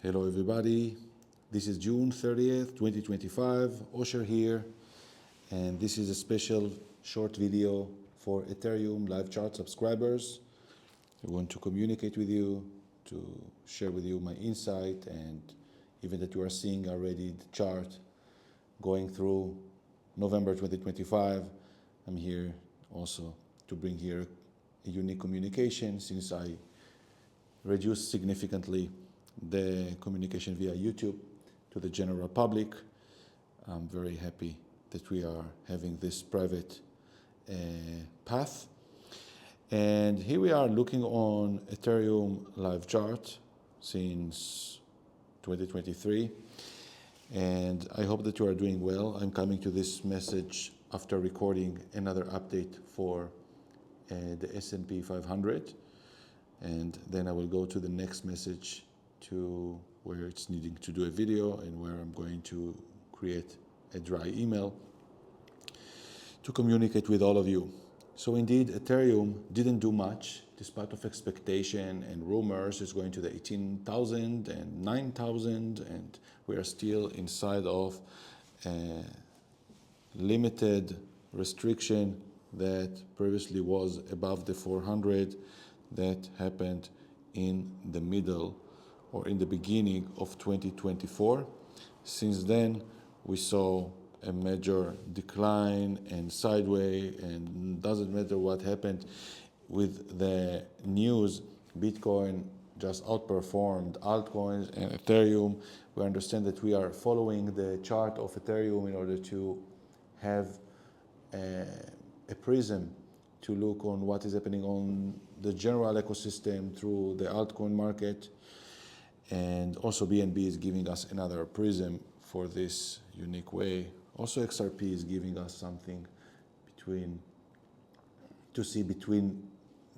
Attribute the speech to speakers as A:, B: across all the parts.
A: Hello everybody, this is June 30th, 2025, Osher here, and this is a special short video for Ethereum LiveChart subscribers. I want to communicate with you, to share with you my insight, and even that you are seeing already the chart going through November 2025. I'm here also to bring here a unique communication since I reduced significantly the communication via YouTube to the general public. I'm very happy that we are having this private path. And here we are looking on Ethereum LiveChart since 2023. And I hope that you are doing well. I'm coming to this message after recording another update for the S&P 500. And then I will go to the next message to where it's needing to do a video and where I'm going to create a dry email to communicate with all of you. So indeed, Ethereum didn't do much despite of expectation and rumors. It's going to the 18,000 and 9,000, and we are still inside of a limited restriction that previously was above the 400 that happened in the middle or in the beginning of 2024. Since then, we saw a major decline and sideways, and doesn't matter what happened with the news, Bitcoin just outperformed altcoins and Ethereum. We understand that we are following the chart of Ethereum in order to have a prism to look on what is happening on the general ecosystem through the altcoin market. And also BNB is giving us another prism for this unique way. Also XRP is giving us something to see between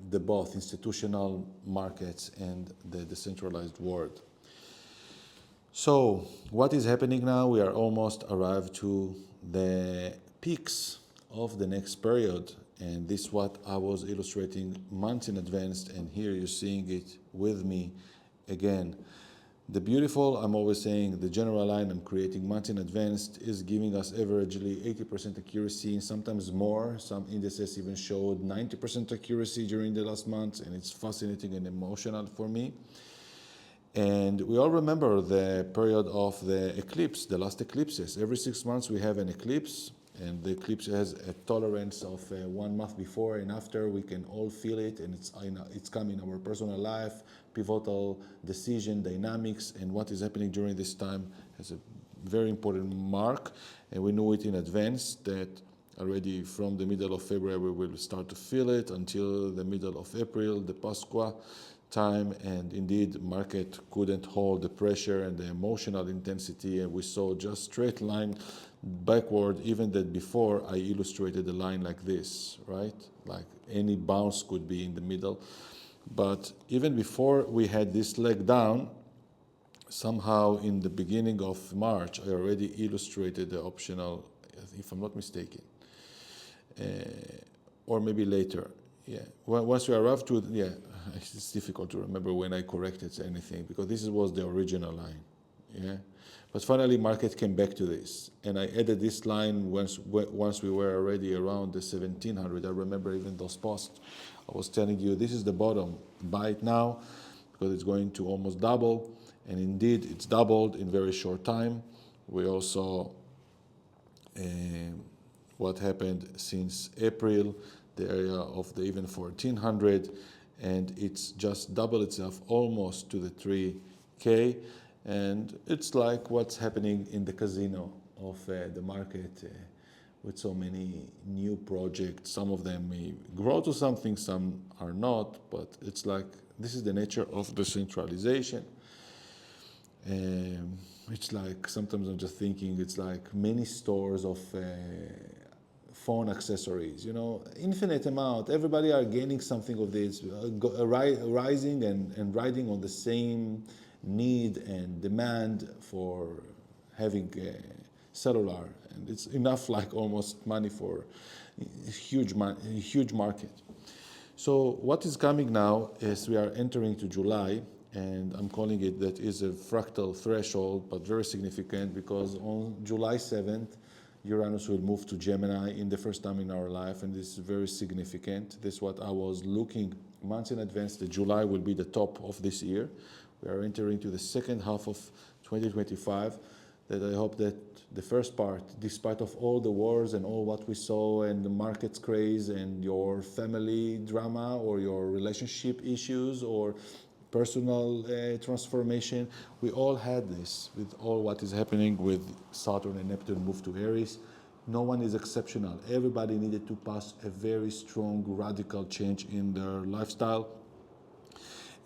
A: the both institutional markets and the decentralized world. So what is happening now? We are almost arrived to the peaks of the next period. And this is what I was illustrating months in advance, and here you're seeing it with me again. The beautiful, I'm always saying, the general line I'm creating months in advance is giving us averagely 80% accuracy, and sometimes more. Some indices even showed 90% accuracy during the last months, and it's fascinating and emotional for me. And we all remember the period of the eclipse, the last eclipses. Every 6 months we have an eclipse, and the eclipse has a tolerance of 1 month before and after. We can all feel it, and it's come in our personal life, pivotal decision, dynamics, and what is happening during this time has a very important mark. And we knew it in advance that already from the middle of February we will start to feel it until the middle of April, the Pascua time, and indeed market couldn't hold the pressure and the emotional intensity, and we saw just straight line backward, even that before I illustrated the line like this, right? Like any bounce could be in the middle. But even before we had this leg down, somehow in the beginning of March, I already illustrated the optional, if I'm not mistaken, or maybe later. Yeah, once we arrived to, yeah, it's difficult to remember when I corrected anything because this was the original line, yeah. But finally, market came back to this, and I added this line once we were already around the 1700. I remember even those posts. I was telling you this is the bottom. Buy it now because it's going to almost double, and indeed it's doubled in very short time. We also what happened since April, the area of the even 1400, and it's just doubled itself almost to the 3K. And it's like what's happening in the casino of the market with so many new projects. Some of them may grow to something, some are not, but it's like this is the nature of decentralization. It's like sometimes I'm just thinking it's like many stores of phone accessories, you know, infinite amount. Everybody are gaining something of this, rising and riding on the same need and demand for having cellular, and it's enough like almost money for a huge market. So what is coming now is we are entering to July, and I'm calling it that is a fractal threshold, but very significant, because on July 7th, Uranus will move to Gemini in the first time in our life, and this is very significant. This is what I was looking months in advance, that July will be the top of this year. We are entering to the second half of 2025, that I hope that the first part, despite of all the wars and all what we saw and the market's craze and your family drama or your relationship issues or personal transformation, we all had this with all what is happening with Saturn and Neptune move to Aries. No one is exceptional. Everybody needed to pass a very strong radical change in their lifestyle,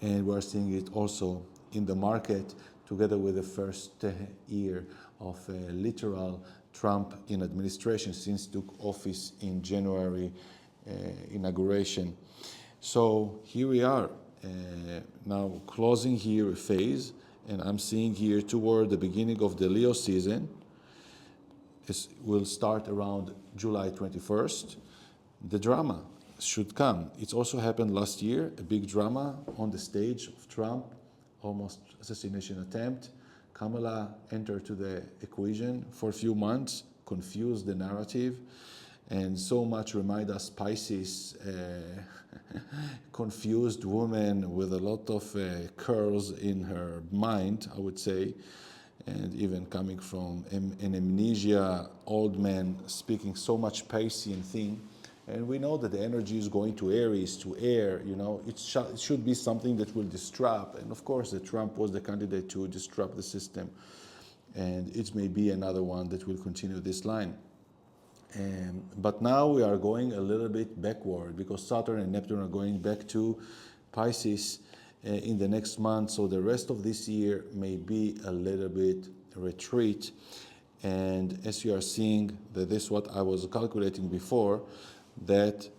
A: and we're seeing it also in the market, together with the first year of a literal Trump in administration since took office in January inauguration. So here we are, now closing here a phase, and I'm seeing here toward the beginning of the Leo season. It will start around July 21st. The drama should come. It's also happened last year, a big drama on the stage of Trump, almost assassination attempt. Kamala entered to the equation for a few months, confused the narrative, and so much remind us Pisces, confused woman with a lot of curls in her mind, I would say, and even coming from an amnesia, old man speaking so much Piscean thing. And we know that the energy is going to Aries, to air, you know, it should be something that will disrupt. And of course, that Trump was the candidate to disrupt the system. And it may be another one that will continue this line. But now we are going a little bit backward, because Saturn and Neptune are going back to Pisces in the next month. So the rest of this year may be a little bit retreat. And as you are seeing, that this is what I was calculating before, that